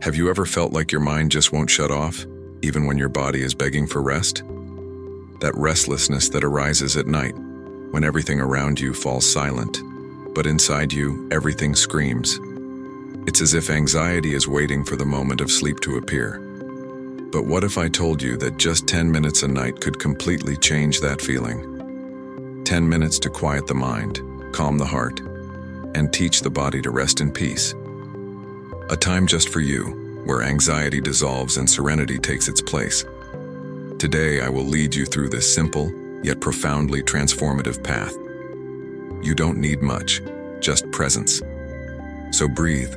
Have you ever felt like your mind just won't shut off, even when your body is begging for rest? That restlessness that arises at night, when everything around you falls silent, but inside you, everything screams. It's as if anxiety is waiting for the moment of sleep to appear. But what if I told you that just 10 minutes a night could completely change that feeling? 10 minutes to quiet the mind, calm the heart, and teach the body to rest in peace. A time just for you, where anxiety dissolves and serenity takes its place. Today, I will lead you through this simple, yet profoundly transformative path. You don't need much, just presence. So breathe,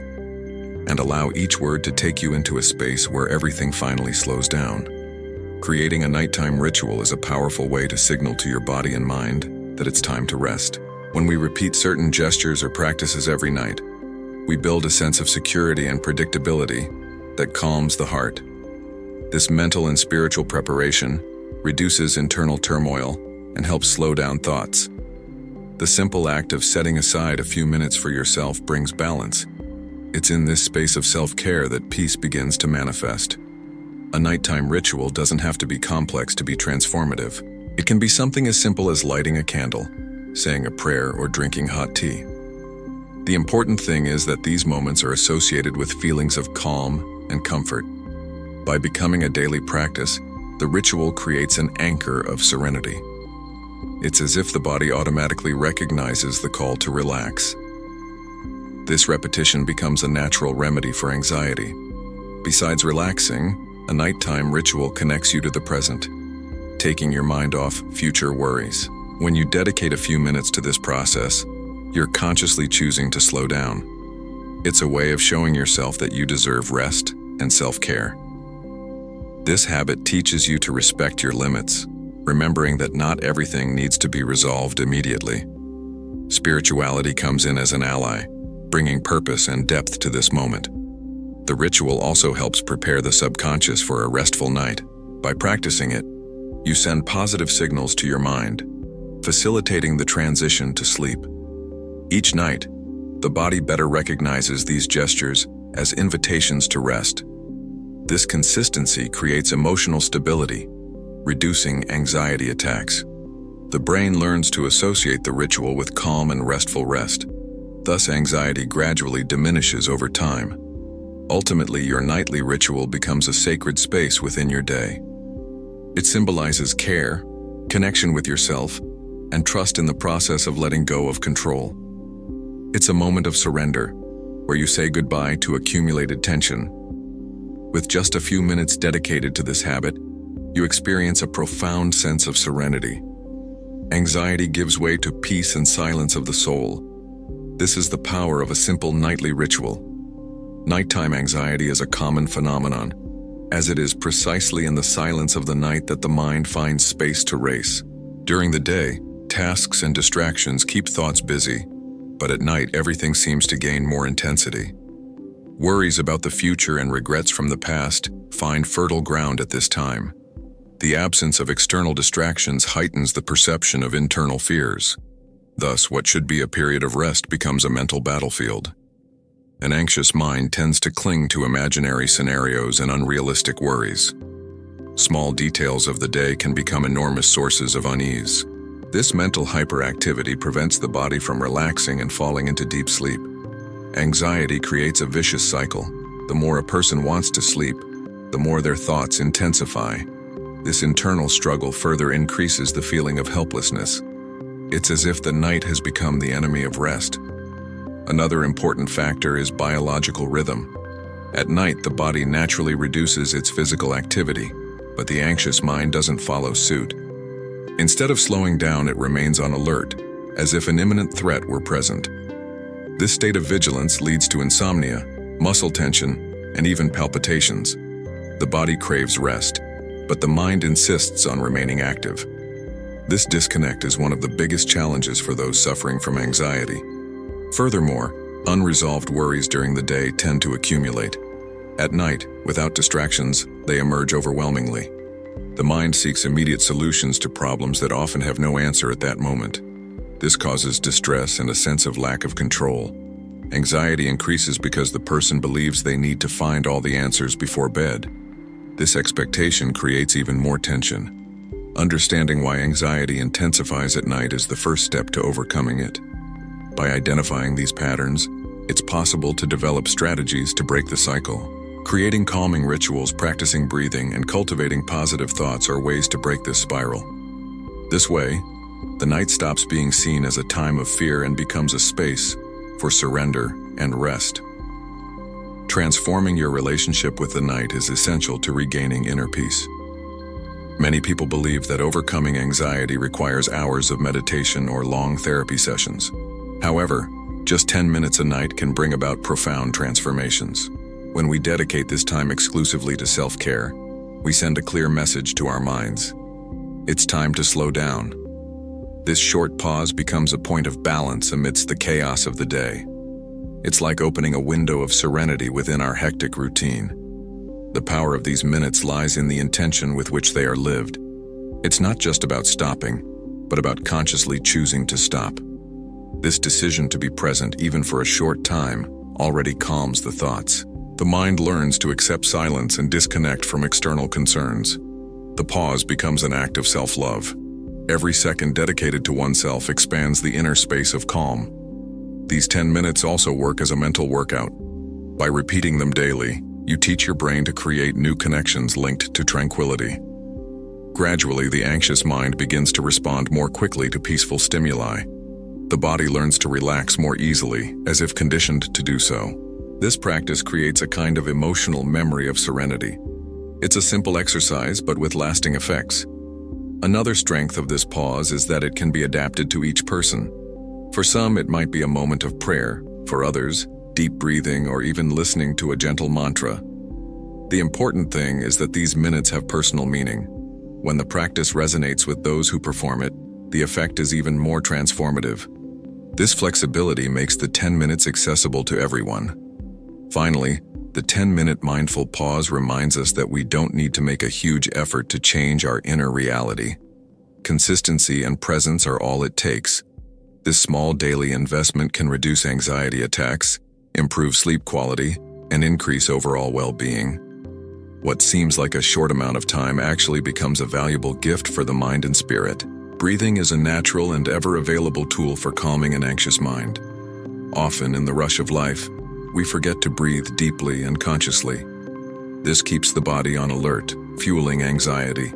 and allow each word to take you into a space where everything finally slows down. Creating a nighttime ritual is a powerful way to signal to your body and mind that it's time to rest. When we repeat certain gestures or practices every night, we build a sense of security and predictability that calms the heart. This mental and spiritual preparation reduces internal turmoil and helps slow down thoughts. The simple act of setting aside a few minutes for yourself brings balance. It's in this space of self-care that peace begins to manifest. A nighttime ritual doesn't have to be complex to be transformative. It can be something as simple as lighting a candle, saying a prayer, or drinking hot tea. The important thing is that these moments are associated with feelings of calm and comfort. By becoming a daily practice, the ritual creates an anchor of serenity. It's as if the body automatically recognizes the call to relax. This repetition becomes a natural remedy for anxiety. Besides relaxing, a nighttime ritual connects you to the present, taking your mind off future worries. When you dedicate a few minutes to this process, you're consciously choosing to slow down. It's a way of showing yourself that you deserve rest and self-care. This habit teaches you to respect your limits, remembering that not everything needs to be resolved immediately. Spirituality comes in as an ally, bringing purpose and depth to this moment. The ritual also helps prepare the subconscious for a restful night. By practicing it, you send positive signals to your mind, facilitating the transition to sleep. Each night, the body better recognizes these gestures as invitations to rest. This consistency creates emotional stability, reducing anxiety attacks. The brain learns to associate the ritual with calm and restful rest. Thus, anxiety gradually diminishes over time. Ultimately, your nightly ritual becomes a sacred space within your day. It symbolizes care, connection with yourself, and trust in the process of letting go of control. It's a moment of surrender, where you say goodbye to accumulated tension. With just a few minutes dedicated to this habit, you experience a profound sense of serenity. Anxiety gives way to peace and silence of the soul. This is the power of a simple nightly ritual. Nighttime anxiety is a common phenomenon, as it is precisely in the silence of the night that the mind finds space to race. During the day, tasks and distractions keep thoughts busy, but at night everything seems to gain more intensity. Worries about the future and regrets from the past find fertile ground at this time. The absence of external distractions heightens the perception of internal fears. Thus, what should be a period of rest becomes a mental battlefield. An anxious mind tends to cling to imaginary scenarios and unrealistic worries. Small details of the day can become enormous sources of unease. This mental hyperactivity prevents the body from relaxing and falling into deep sleep. Anxiety creates a vicious cycle. The more a person wants to sleep, the more their thoughts intensify. This internal struggle further increases the feeling of helplessness. It's as if the night has become the enemy of rest. Another important factor is biological rhythm. At night, the body naturally reduces its physical activity, but the anxious mind doesn't follow suit. Instead of slowing down, it remains on alert, as if an imminent threat were present. This state of vigilance leads to insomnia, muscle tension, and even palpitations. The body craves rest, but the mind insists on remaining active. This disconnect is one of the biggest challenges for those suffering from anxiety. Furthermore, unresolved worries during the day tend to accumulate. At night, without distractions, they emerge overwhelmingly. The mind seeks immediate solutions to problems that often have no answer at that moment. This causes distress and a sense of lack of control. Anxiety increases because the person believes they need to find all the answers before bed. This expectation creates even more tension. Understanding why anxiety intensifies at night is the first step to overcoming it. By identifying these patterns, it's possible to develop strategies to break the cycle. Creating calming rituals, practicing breathing, and cultivating positive thoughts are ways to break this spiral. This way, the night stops being seen as a time of fear and becomes a space for surrender and rest. Transforming your relationship with the night is essential to regaining inner peace. Many people believe that overcoming anxiety requires hours of meditation or long therapy sessions. However, just 10 minutes a night can bring about profound transformations. When we dedicate this time exclusively to self-care, we send a clear message to our minds. It's time to slow down. This short pause becomes a point of balance amidst the chaos of the day. It's like opening a window of serenity within our hectic routine. The power of these minutes lies in the intention with which they are lived. It's not just about stopping, but about consciously choosing to stop. This decision to be present, even for a short time, already calms the thoughts. The mind learns to accept silence and disconnect from external concerns. The pause becomes an act of self-love. Every second dedicated to oneself expands the inner space of calm. These 10 minutes also work as a mental workout. By repeating them daily, you teach your brain to create new connections linked to tranquility. Gradually, the anxious mind begins to respond more quickly to peaceful stimuli. The body learns to relax more easily, as if conditioned to do so. This practice creates a kind of emotional memory of serenity. It's a simple exercise, but with lasting effects. Another strength of this pause is that it can be adapted to each person. For some, it might be a moment of prayer. For others, deep breathing or even listening to a gentle mantra. The important thing is that these minutes have personal meaning. When the practice resonates with those who perform it, the effect is even more transformative. This flexibility makes the 10 minutes accessible to everyone. Finally, the 10-minute mindful pause reminds us that we don't need to make a huge effort to change our inner reality. Consistency and presence are all it takes. This small daily investment can reduce anxiety attacks, improve sleep quality, and increase overall well-being. What seems like a short amount of time actually becomes a valuable gift for the mind and spirit. Breathing is a natural and ever-available tool for calming an anxious mind. Often in the rush of life, we forget to breathe deeply and consciously. This keeps the body on alert, fueling anxiety.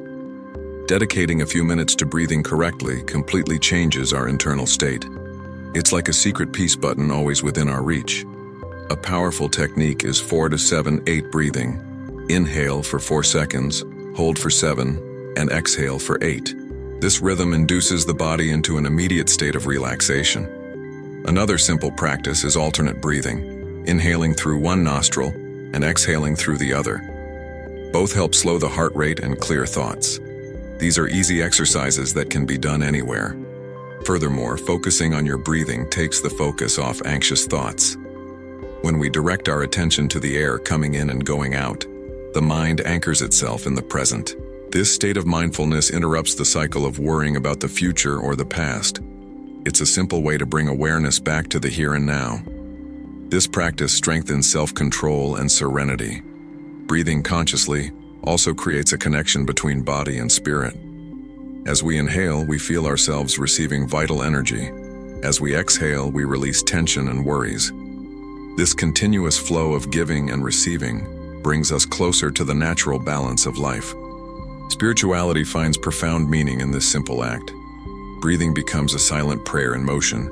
Dedicating a few minutes to breathing correctly completely changes our internal state. It's like a secret peace button always within our reach. A powerful technique is 4 to 7, 8 breathing. Inhale for 4 seconds, hold for 7, and exhale for 8. This rhythm induces the body into an immediate state of relaxation. Another simple practice is alternate breathing. Inhaling through one nostril and exhaling through the other. Both help slow the heart rate and clear thoughts. These are easy exercises that can be done anywhere. Furthermore, focusing on your breathing takes the focus off anxious thoughts. When we direct our attention to the air coming in and going out, the mind anchors itself in the present. This state of mindfulness interrupts the cycle of worrying about the future or the past. It's a simple way to bring awareness back to the here and now. This practice strengthens self-control and serenity. Breathing consciously also creates a connection between body and spirit. As we inhale, we feel ourselves receiving vital energy. As we exhale, we release tension and worries. This continuous flow of giving and receiving brings us closer to the natural balance of life. Spirituality finds profound meaning in this simple act. Breathing becomes a silent prayer in motion.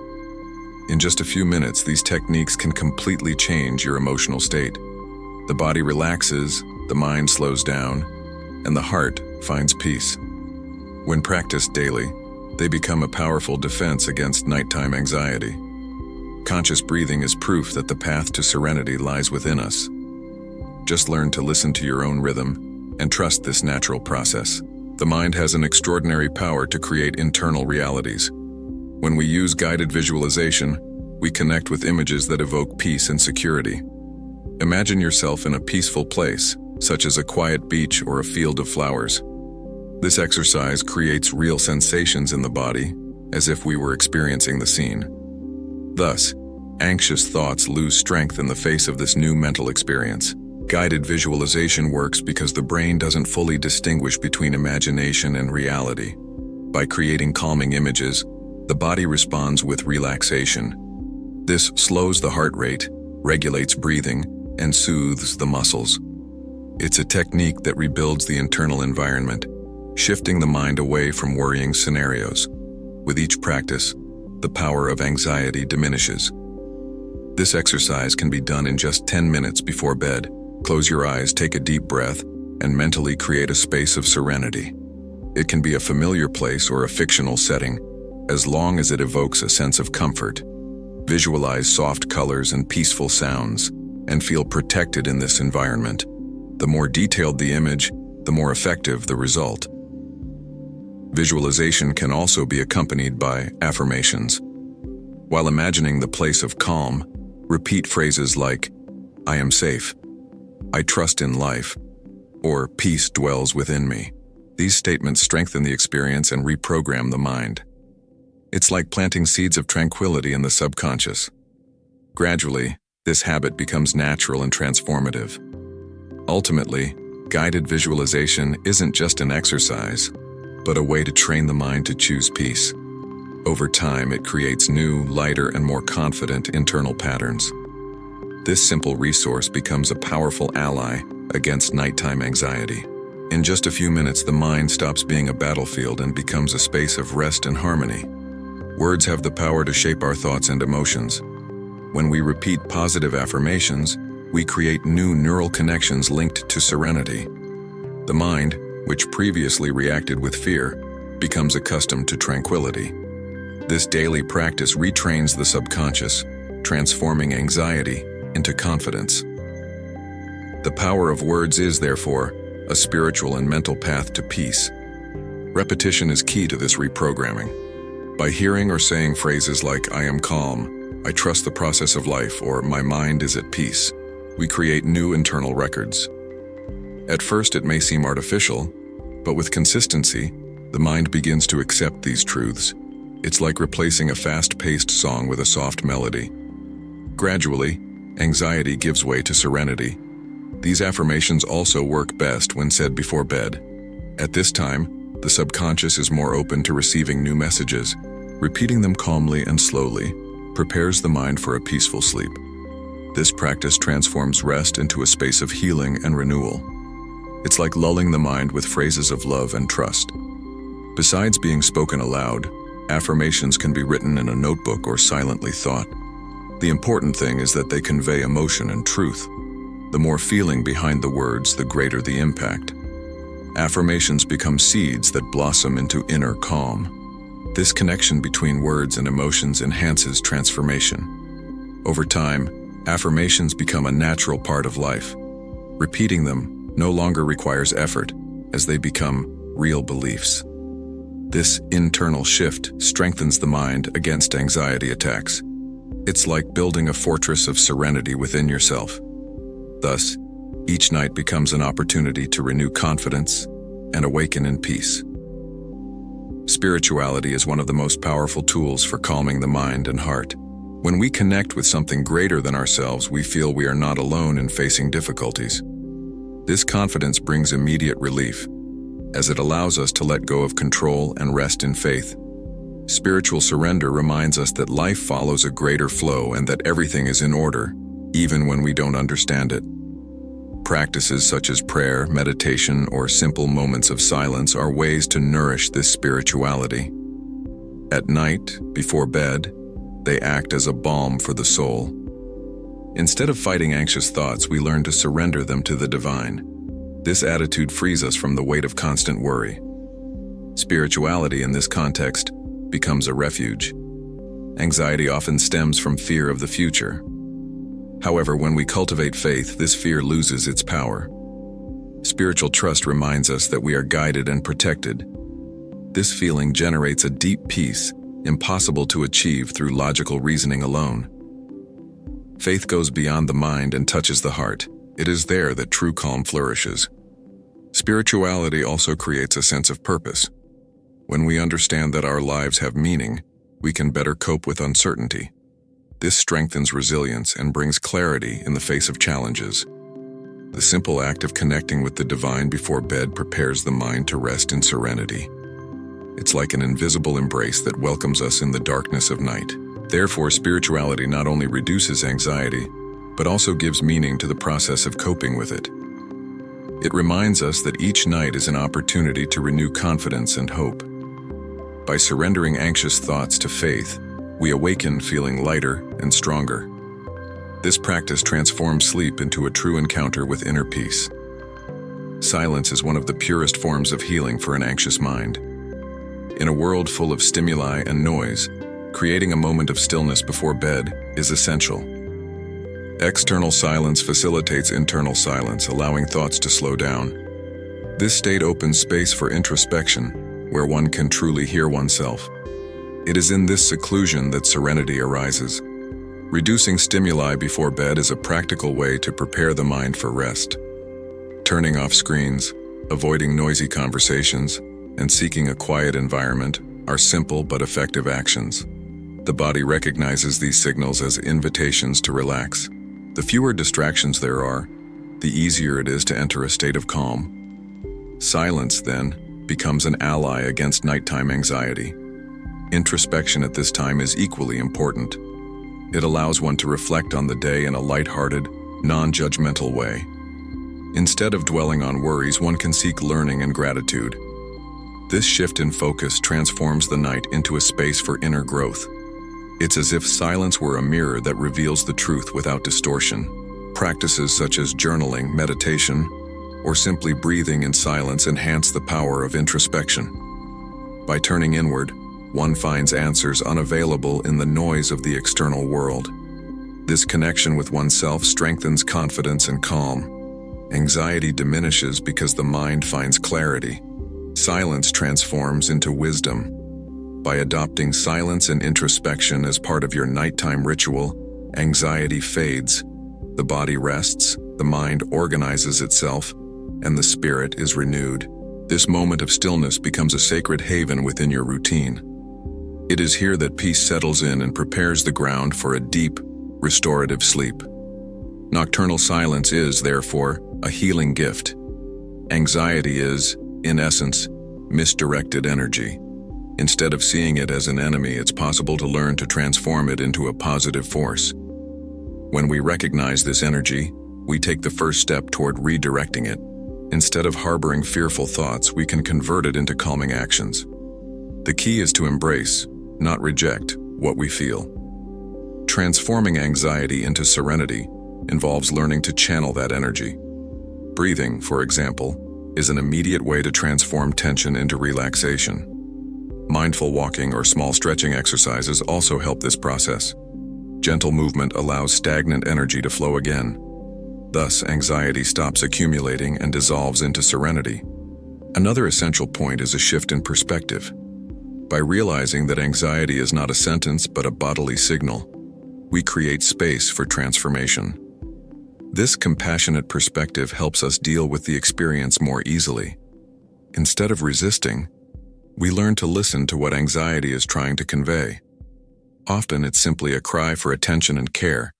In just a few minutes, these techniques can completely change your emotional state. The body relaxes, the mind slows down, and the heart finds peace. When practiced daily, they become a powerful defense against nighttime anxiety. Conscious breathing is proof that the path to serenity lies within us. Just learn to listen to your own rhythm and trust this natural process. The mind has an extraordinary power to create internal realities. When we use guided visualization, we connect with images that evoke peace and security. Imagine yourself in a peaceful place, such as a quiet beach or a field of flowers. This exercise creates real sensations in the body, as if we were experiencing the scene. Thus, Anxious thoughts lose strength in the face of this new mental experience. Guided visualization works because the brain doesn't fully distinguish between imagination and reality. By creating calming images, the body responds with relaxation. This slows the heart rate, regulates breathing, and soothes the muscles. It's a technique that rebuilds the internal environment, shifting the mind away from worrying scenarios. With each practice, the power of anxiety diminishes. This exercise can be done in just 10 minutes before bed. Close your eyes, take a deep breath, and mentally create a space of serenity. It can be a familiar place or a fictional setting, as long as it evokes a sense of comfort. Visualize soft colors and peaceful sounds, and feel protected in this environment. The more detailed the image, the more effective the result. Visualization can also be accompanied by affirmations. While imagining the place of calm, repeat phrases like, "I am safe," "I trust in life," or "Peace dwells within me." These statements strengthen the experience and reprogram the mind. It's like planting seeds of tranquility in the subconscious. Gradually, this habit becomes natural and transformative. Ultimately, guided visualization isn't just an exercise, but a way to train the mind to choose peace. Over time, it creates new, lighter, and more confident internal patterns. This simple resource becomes a powerful ally against nighttime anxiety. In just a few minutes, the mind stops being a battlefield and becomes a space of rest and harmony. Words have the power to shape our thoughts and emotions. When we repeat positive affirmations, we create new neural connections linked to serenity. The mind, which previously reacted with fear, becomes accustomed to tranquility. This daily practice retrains the subconscious, transforming anxiety into confidence. The power of words is, therefore, a spiritual and mental path to peace. Repetition is key to this reprogramming. By hearing or saying phrases like, "I am calm," "I trust the process of life," or "My mind is at peace," we create new internal records. At first, it may seem artificial, but with consistency, the mind begins to accept these truths. It's like replacing a fast-paced song with a soft melody. Gradually, anxiety gives way to serenity. These affirmations also work best when said before bed. At this time, the subconscious is more open to receiving new messages. Repeating them calmly and slowly prepares the mind for a peaceful sleep. This practice transforms rest into a space of healing and renewal. It's like lulling the mind with phrases of love and trust. Besides being spoken aloud, affirmations can be written in a notebook or silently thought. The important thing is that they convey emotion and truth. The more feeling behind the words, the greater the impact. Affirmations become seeds that blossom into inner calm. This connection between words and emotions enhances transformation. Over time, affirmations become a natural part of life. Repeating them no longer requires effort, as they become real beliefs. This internal shift strengthens the mind against anxiety attacks. It's like building a fortress of serenity within yourself. Thus, each night becomes an opportunity to renew confidence and awaken in peace. Spirituality is one of the most powerful tools for calming the mind and heart. When we connect with something greater than ourselves, we feel we are not alone in facing difficulties. This confidence brings immediate relief, as it allows us to let go of control and rest in faith. Spiritual surrender reminds us that life follows a greater flow and that everything is in order, even when we don't understand it. Practices such as prayer, meditation, or simple moments of silence are ways to nourish this spirituality. At night, before bed, they act as a balm for the soul. Instead of fighting anxious thoughts, we learn to surrender them to the divine. This attitude frees us from the weight of constant worry. Spirituality in this context becomes a refuge. Anxiety often stems from fear of the future. However, when we cultivate faith, this fear loses its power. Spiritual trust reminds us that we are guided and protected. This feeling generates a deep peace, impossible to achieve through logical reasoning alone. Faith goes beyond the mind and touches the heart. It is there that true calm flourishes. Spirituality also creates a sense of purpose. When we understand that our lives have meaning, we can better cope with uncertainty. This strengthens resilience and brings clarity in the face of challenges. The simple act of connecting with the divine before bed prepares the mind to rest in serenity. It's like an invisible embrace that welcomes us in the darkness of night. Therefore, spirituality not only reduces anxiety, but also gives meaning to the process of coping with it. It reminds us that each night is an opportunity to renew confidence and hope. By surrendering anxious thoughts to faith, we awaken feeling lighter and stronger. This practice transforms sleep into a true encounter with inner peace. Silence is one of the purest forms of healing for an anxious mind. In a world full of stimuli and noise, creating a moment of stillness before bed is essential. External silence facilitates internal silence, allowing thoughts to slow down. This state opens space for introspection, where one can truly hear oneself. It is in this seclusion that serenity arises. Reducing stimuli before bed is a practical way to prepare the mind for rest. Turning off screens, avoiding noisy conversations, and seeking a quiet environment are simple but effective actions. The body recognizes these signals as invitations to relax. The fewer distractions there are, the easier it is to enter a state of calm. Silence, then, becomes an ally against nighttime anxiety. Introspection at this time is equally important. It allows one to reflect on the day in a lighthearted, non-judgmental way. Instead of dwelling on worries, one can seek learning and gratitude. This shift in focus transforms the night into a space for inner growth. It's as if silence were a mirror that reveals the truth without distortion. Practices such as journaling, meditation, or simply breathing in silence enhance the power of introspection. By turning inward, one finds answers unavailable in the noise of the external world. This connection with oneself strengthens confidence and calm. Anxiety diminishes because the mind finds clarity. Silence transforms into wisdom. By adopting silence and introspection as part of your nighttime ritual, anxiety fades, the body rests, the mind organizes itself, and the spirit is renewed. This moment of stillness becomes a sacred haven within your routine. It is here that peace settles in and prepares the ground for a deep, restorative sleep. Nocturnal silence is, therefore, a healing gift. Anxiety is, in essence, misdirected energy. Instead of seeing it as an enemy, it's possible to learn to transform it into a positive force. When we recognize this energy, we take the first step toward redirecting it. Instead of harboring fearful thoughts, we can convert it into calming actions. The key is to embrace, not reject, what we feel. Transforming anxiety into serenity involves learning to channel that energy. Breathing, for example, is an immediate way to transform tension into relaxation. Mindful walking or small stretching exercises also help this process. Gentle movement allows stagnant energy to flow again. Thus, anxiety stops accumulating and dissolves into serenity. Another essential point is a shift in perspective. By realizing that anxiety is not a sentence but a bodily signal, we create space for transformation. This compassionate perspective helps us deal with the experience more easily. Instead of resisting, we learn to listen to what anxiety is trying to convey. Often it's simply a cry for attention and care.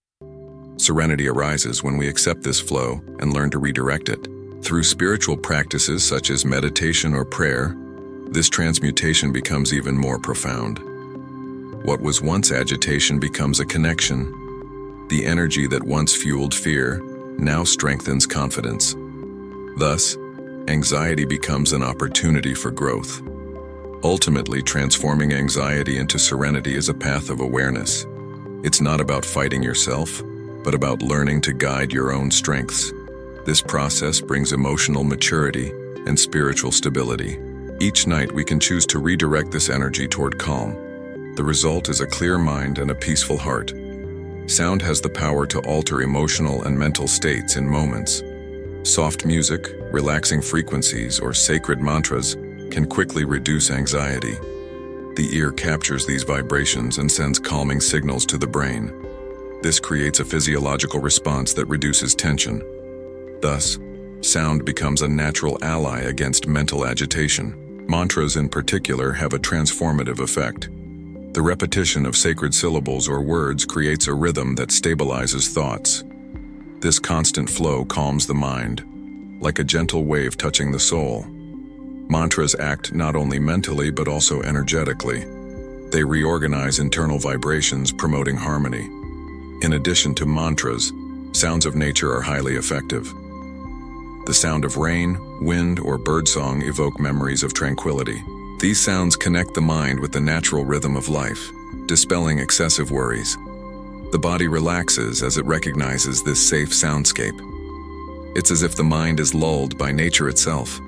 Serenity arises when we accept this flow and learn to redirect it. Through spiritual practices such as meditation or prayer, this transmutation becomes even more profound. What was once agitation becomes a connection. The energy that once fueled fear now strengthens confidence. Thus, anxiety becomes an opportunity for growth. Ultimately, transforming anxiety into serenity is a path of awareness. It's not about fighting yourself, but about learning to guide your own strengths. This process brings emotional maturity and spiritual stability. Each night we can choose to redirect this energy toward calm. The result is a clear mind and a peaceful heart. Sound has the power to alter emotional and mental states in moments. Soft music, relaxing frequencies, or sacred mantras can quickly reduce anxiety. The ear captures these vibrations and sends calming signals to the brain. This creates a physiological response that reduces tension. Thus, sound becomes a natural ally against mental agitation. Mantras in particular have a transformative effect. The repetition of sacred syllables or words creates a rhythm that stabilizes thoughts. This constant flow calms the mind, like a gentle wave touching the soul. Mantras act not only mentally but also energetically. They reorganize internal vibrations, promoting harmony. In addition to mantras, sounds of nature are highly effective. The sound of rain, wind, or birdsong evoke memories of tranquility. These sounds connect the mind with the natural rhythm of life, dispelling excessive worries. The body relaxes as it recognizes this safe soundscape. It's as if the mind is lulled by nature itself.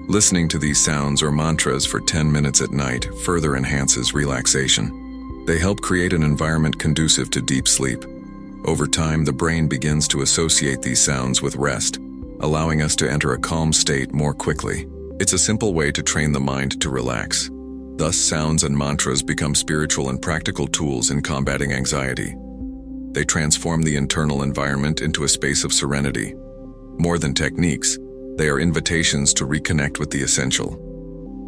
Listening to these sounds or mantras for 10 minutes at night further enhances relaxation. They help create an environment conducive to deep sleep. Over time, the brain begins to associate these sounds with rest, allowing us to enter a calm state more quickly. It's a simple way to train the mind to relax. Thus, sounds and mantras become spiritual and practical tools in combating anxiety. They transform the internal environment into a space of serenity. More than techniques, they are invitations to reconnect with the essential.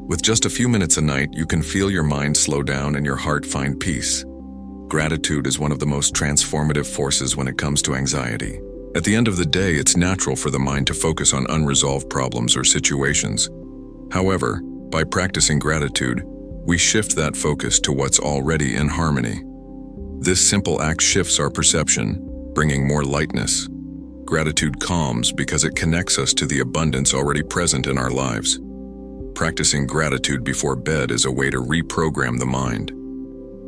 With just a few minutes a night, you can feel your mind slow down and your heart find peace. Gratitude is one of the most transformative forces when it comes to anxiety. At the end of the day, it's natural for the mind to focus on unresolved problems or situations. However, by practicing gratitude, we shift that focus to what's already in harmony. This simple act shifts our perception, bringing more lightness. Gratitude calms because it connects us to the abundance already present in our lives. Practicing gratitude before bed is a way to reprogram the mind.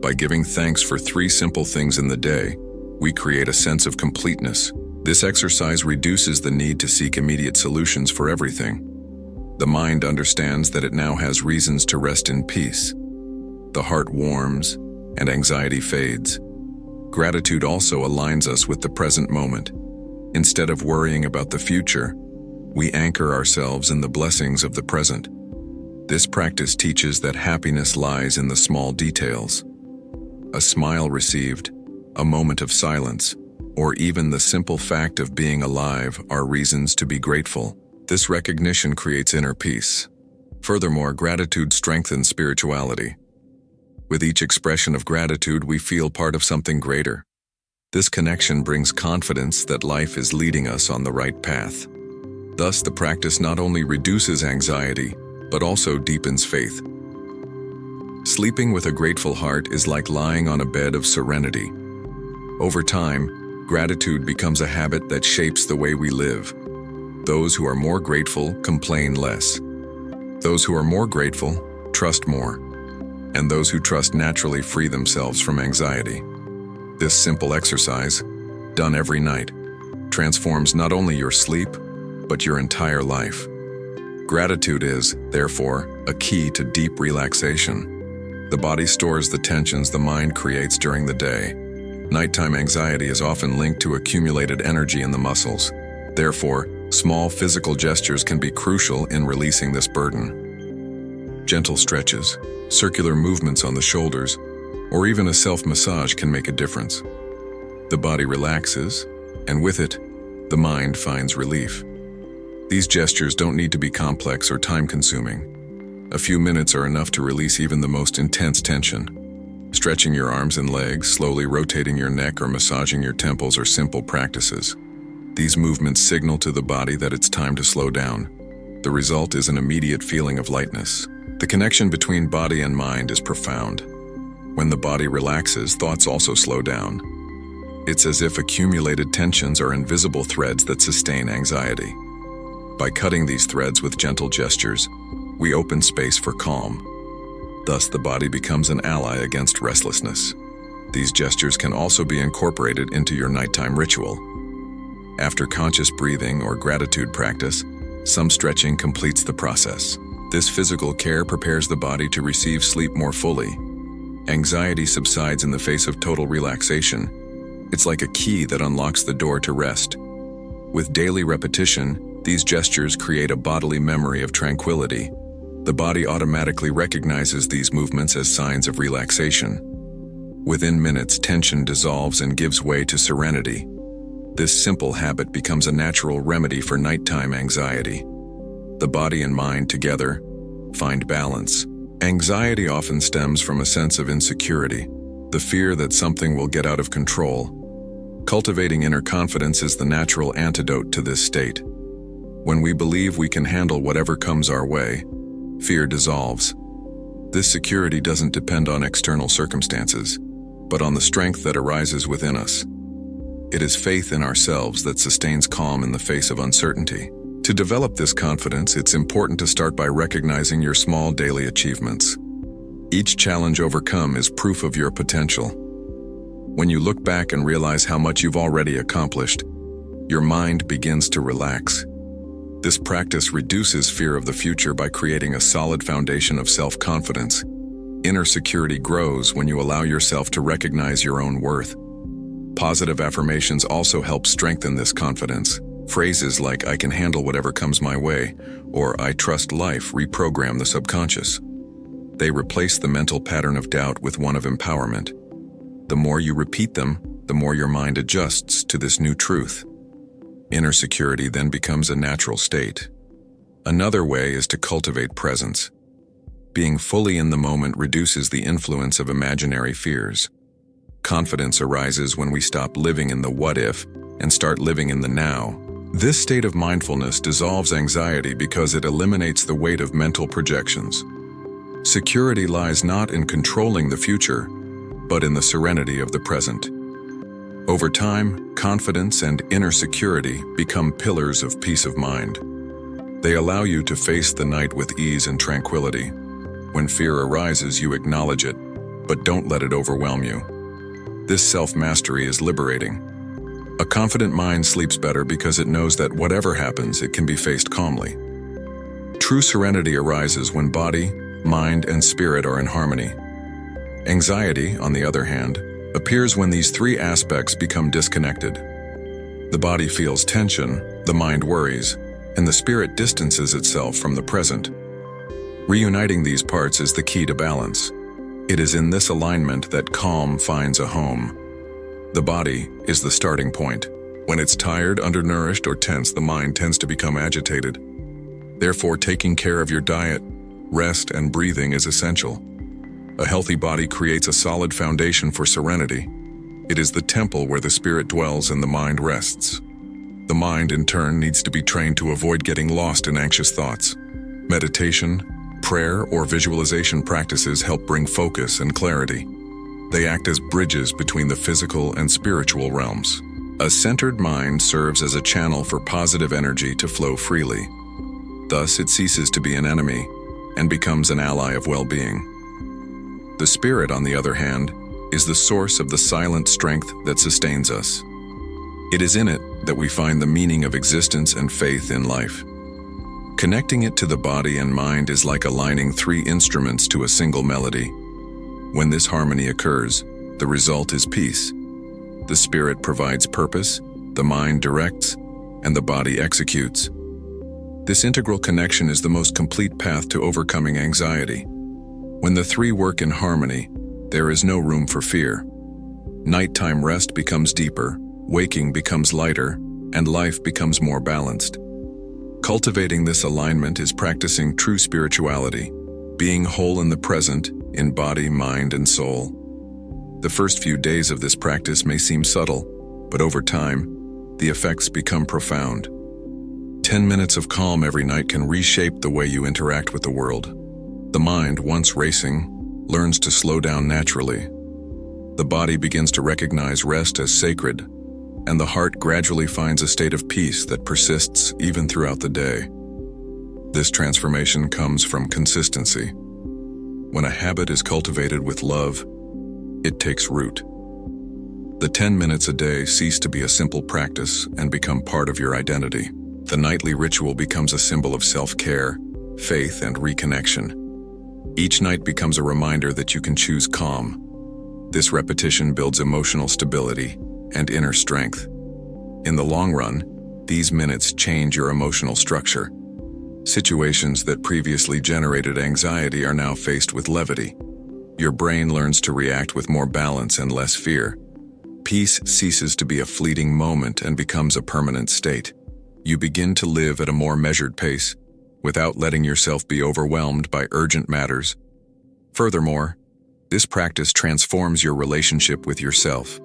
By giving thanks for 3 simple things in the day, we create a sense of completeness. This exercise reduces the need to seek immediate solutions for everything. The mind understands that it now has reasons to rest in peace. The heart warms, and anxiety fades. Gratitude also aligns us with the present moment. Instead of worrying about the future, we anchor ourselves in the blessings of the present. This practice teaches that happiness lies in the small details. A smile received, a moment of silence, or even the simple fact of being alive are reasons to be grateful. This recognition creates inner peace. Furthermore, gratitude strengthens spirituality. With each expression of gratitude, we feel part of something greater. This connection brings confidence that life is leading us on the right path. Thus, the practice not only reduces anxiety, but also deepens faith. Sleeping with a grateful heart is like lying on a bed of serenity. Over time, gratitude becomes a habit that shapes the way we live. Those who are more grateful complain less. Those who are more grateful trust more. And those who trust naturally free themselves from anxiety. This simple exercise, done every night, transforms not only your sleep, but your entire life. Gratitude is, therefore, a key to deep relaxation. The body stores the tensions the mind creates during the day. Nighttime anxiety is often linked to accumulated energy in the muscles. Therefore, small physical gestures can be crucial in releasing this burden. Gentle stretches, circular movements on the shoulders, or even a self-massage can make a difference. The body relaxes, and with it, the mind finds relief. These gestures don't need to be complex or time-consuming. A few minutes are enough to release even the most intense tension. Stretching your arms and legs, slowly rotating your neck, or massaging your temples are simple practices. These movements signal to the body that it's time to slow down. The result is an immediate feeling of lightness. The connection between body and mind is profound. When the body relaxes, thoughts also slow down. It's as if accumulated tensions are invisible threads that sustain anxiety. By cutting these threads with gentle gestures, we open space for calm. Thus, the body becomes an ally against restlessness. These gestures can also be incorporated into your nighttime ritual. After conscious breathing or gratitude practice, some stretching completes the process. This physical care prepares the body to receive sleep more fully. Anxiety subsides in the face of total relaxation. It's like a key that unlocks the door to rest. With daily repetition, these gestures create a bodily memory of tranquility. The body automatically recognizes these movements as signs of relaxation. Within minutes, tension dissolves and gives way to serenity. This simple habit becomes a natural remedy for nighttime anxiety. The body and mind together find balance, Anxiety often stems from a sense of insecurity, the fear that something will get out of control. Cultivating inner confidence is the natural antidote to this state. When we believe we can handle whatever comes our way, fear dissolves. This security doesn't depend on external circumstances, but on the strength that arises within us. It is faith in ourselves that sustains calm in the face of uncertainty. To develop this confidence, it's important to start by recognizing your small daily achievements. Each challenge overcome is proof of your potential. When you look back and realize how much you've already accomplished, your mind begins to relax. This practice reduces fear of the future by creating a solid foundation of self-confidence. Inner security grows when you allow yourself to recognize your own worth. Positive affirmations also help strengthen this confidence. Phrases like "I can handle whatever comes my way" or "I trust life" reprogram the subconscious. They replace the mental pattern of doubt with one of empowerment. The more you repeat them, the more your mind adjusts to this new truth. Inner security then becomes a natural state. Another way is to cultivate presence. Being fully in the moment reduces the influence of imaginary fears. Confidence arises when we stop living in the what if and start living in the now. This state of mindfulness dissolves anxiety because it eliminates the weight of mental projections. Security lies not in controlling the future, but in the serenity of the present. Over time, confidence and inner security become pillars of peace of mind. They allow you to face the night with ease and tranquility. When fear arises, you acknowledge it, but don't let it overwhelm you. This self-mastery is liberating. A confident mind sleeps better because it knows that whatever happens, it can be faced calmly. True serenity arises when body, mind, and spirit are in harmony. Anxiety, on the other hand, appears when these three aspects become disconnected. The body feels tension, the mind worries, and the spirit distances itself from the present. Reuniting these parts is the key to balance. It is in this alignment that calm finds a home. The body is the starting point. When it's tired, undernourished, or tense, the mind tends to become agitated. Therefore, taking care of your diet, rest, and breathing is essential. A healthy body creates a solid foundation for serenity. It is the temple where the spirit dwells and the mind rests. The mind, in turn, needs to be trained to avoid getting lost in anxious thoughts. Meditation, prayer, or visualization practices help bring focus and clarity. They act as bridges between the physical and spiritual realms. A centered mind serves as a channel for positive energy to flow freely. Thus, it ceases to be an enemy and becomes an ally of well-being. The spirit, on the other hand, is the source of the silent strength that sustains us. It is in it that we find the meaning of existence and faith in life. Connecting it to the body and mind is like aligning three instruments to a single melody. When this harmony occurs, the result is peace. The spirit provides purpose, the mind directs, and the body executes. This integral connection is the most complete path to overcoming anxiety. When the three work in harmony, there is no room for fear. Nighttime rest becomes deeper, waking becomes lighter, and life becomes more balanced. Cultivating this alignment is practicing true spirituality, being whole in the present, in body, mind, and soul. The first few days of this practice may seem subtle, but over time, the effects become profound. 10 minutes of calm every night can reshape the way you interact with the world. The mind, once racing, learns to slow down naturally. The body begins to recognize rest as sacred, and the heart gradually finds a state of peace that persists even throughout the day. This transformation comes from consistency. When a habit is cultivated with love, it takes root. The 10 minutes a day cease to be a simple practice and become part of your identity. The nightly ritual becomes a symbol of self-care, faith, and reconnection. Each night becomes a reminder that you can choose calm. This repetition builds emotional stability and inner strength. In the long run, these minutes change your emotional structure. Situations that previously generated anxiety are now faced with levity. Your brain learns to react with more balance and less fear. Peace ceases to be a fleeting moment and becomes a permanent state. You begin to live at a more measured pace, without letting yourself be overwhelmed by urgent matters. Furthermore, this practice transforms your relationship with yourself.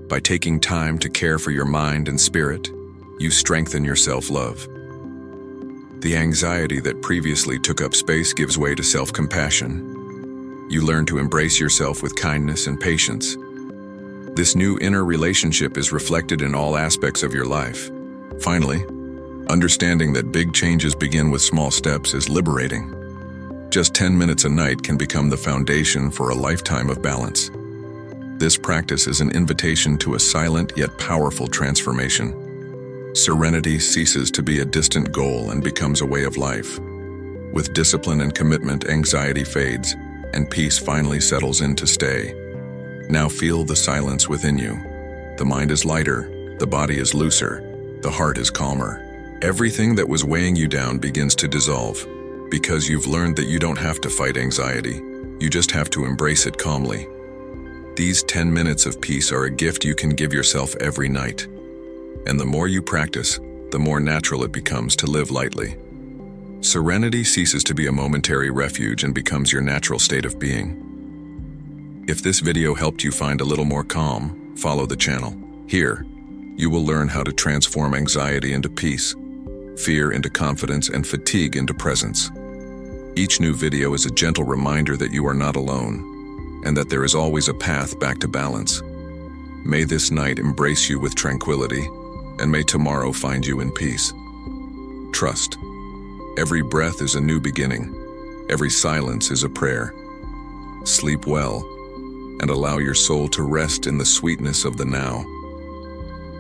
By taking time to care for your mind and spirit, you strengthen your self-love. The anxiety that previously took up space gives way to self-compassion. You learn to embrace yourself with kindness and patience. This new inner relationship is reflected in all aspects of your life. Finally, understanding that big changes begin with small steps is liberating. Just 10 minutes a night can become the foundation for a lifetime of balance. This practice is an invitation to a silent yet powerful transformation. Serenity ceases to be a distant goal and becomes a way of life. With discipline and commitment, anxiety fades, and peace finally settles in to stay. Now feel the silence within you. The mind is lighter, the body is looser, the heart is calmer. Everything that was weighing you down begins to dissolve, because you've learned that you don't have to fight anxiety, you just have to embrace it calmly. These 10 minutes of peace are a gift you can give yourself every night. And the more you practice, the more natural it becomes to live lightly. Serenity ceases to be a momentary refuge and becomes your natural state of being. If this video helped you find a little more calm, follow the channel. Here, you will learn how to transform anxiety into peace, fear into confidence, and fatigue into presence. Each new video is a gentle reminder that you are not alone, and that there is always a path back to balance. May this night embrace you with tranquility, and may tomorrow find you in peace. Trust. Every breath is a new beginning. Every silence is a prayer. Sleep well, and allow your soul to rest in the sweetness of the now.